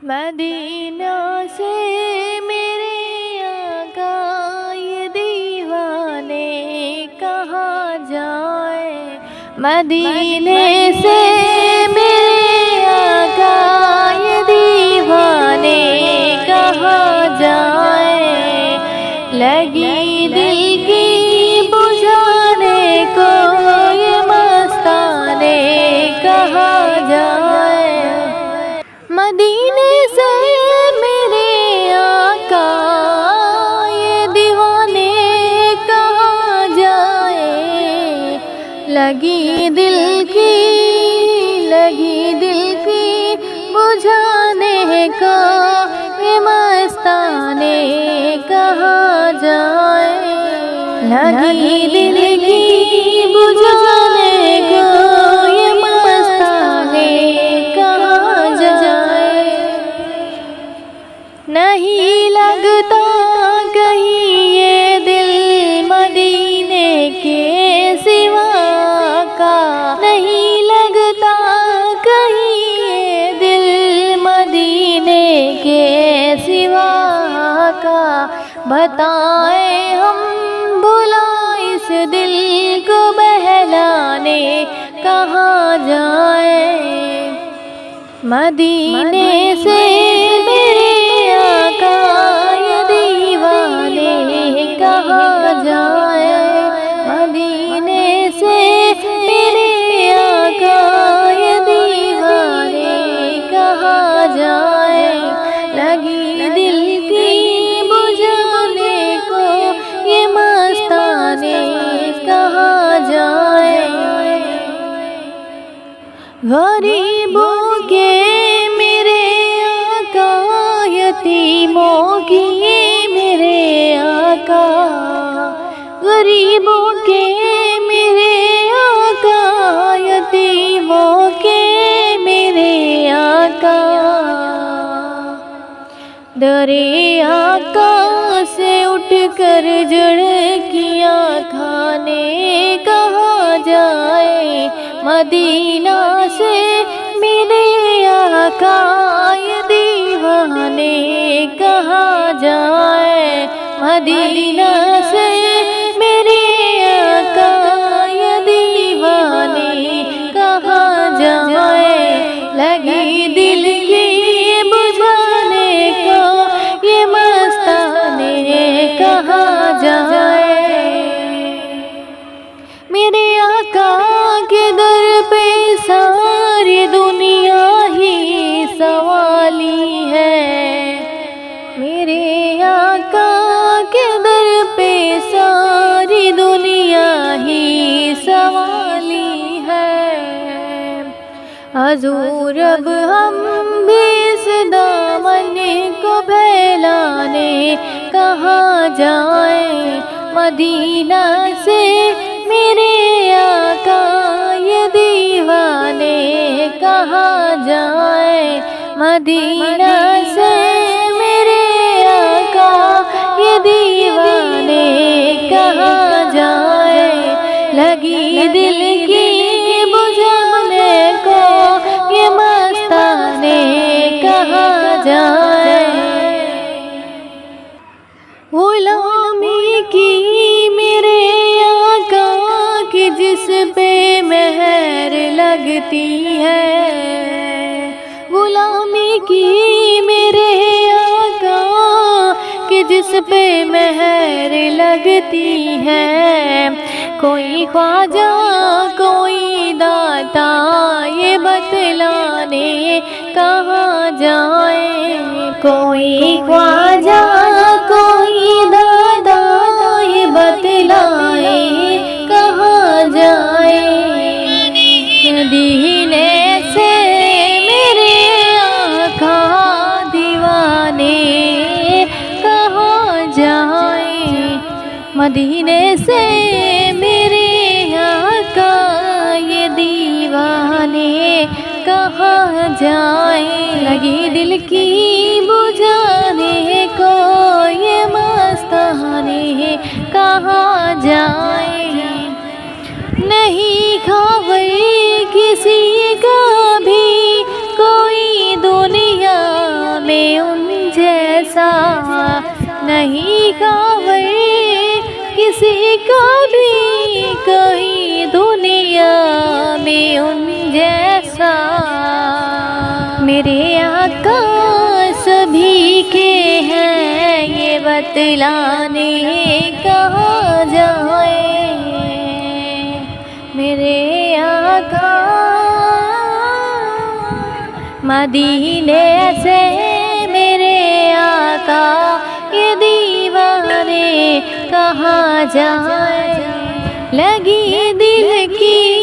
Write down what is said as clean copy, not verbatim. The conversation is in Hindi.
मदीना से मेरे आका ये दीवाने कहाँ जाए। मदीने से मेरे आका ये दीवाने कहाँ जाए। लगी दिल की बुझाने को ये मस्ताने कहाँ जाए। मदीने से मेरे आका ये दीवाने कहाँ जाए। लगी दिल की बुझाने को ये मस्ताने कहाँ जाए। लगी दिल की बुझाने को ये मस्ताने कहाँ जाए। नहीं लगता कहीं ये दिल मदीने के सिवा का। नहीं लगता कहीं ये दिल मदीने के सिवा का। बताएं हम भुला इस दिल को बहलाने कहाँ जाए। मदीने से मेरे आका ये दीवाने कहाँ जाए। मदीने से मेरे आका ये दीवाने कहाँ जाए। लगी दिल की बुझाने को ये मस्ताने कहाँ जाए। गरीबों के मेरे आका यतीमों की मेरे आका। गरीबों के मेरे आका यतीमों के मेरे आका। दरे आका से उठकर झड़कियाँ खाने कहाँ जाए। मदीना से मेरे आका ये दीवाने कहाँ जाए। मदीना से मेरे आका ये दीवाने कहाँ जाए। लगी दिल की बुझाने को ये मस्ताने कहाँ जाए। मेरे आका के दर पे सारी दुनिया ही सवाली है। मेरे आका के दर पे सारी दुनिया ही सवाली है। हजूर अब हम भी इस दामन को फैलाने कहाँ जाए। मदीना से मेरे आका ये दीवाने कहाँ जाए। मदीना से मेरे आका ये दीवाने कहाँ जाए। लगी दिल की बुझाने को ये मस्ताने कहाँ जाए। गुलामी की मेरे आका की जिस पे मेहर लगती है। गुलामी की मेरे आका की जिस पे मेहर लगती है। कोई ख्वाजा कोई दाता ये बतलाने कहाँ जाए। कोई ख्वाजा कोई दाता ये बतलाए कहाँ जाए। मदीने से मेरे आका दीवाने कहाँ जाए। मदीने से मेरे आका ये दीवाने कहाँ जाए। लगी दिल की बुझाने को ये मस्ताने कहाँ जाए। नहीं खबर किसी का भी कोई दुनिया कभी कोई दुनिया में उन जैसा। मेरे आका सभी के हैं ये बतलाने कहाँ जाए। मेरे आका मदीने से मेरे आका ये दीवाने कहाँ जाए। लगी दिल की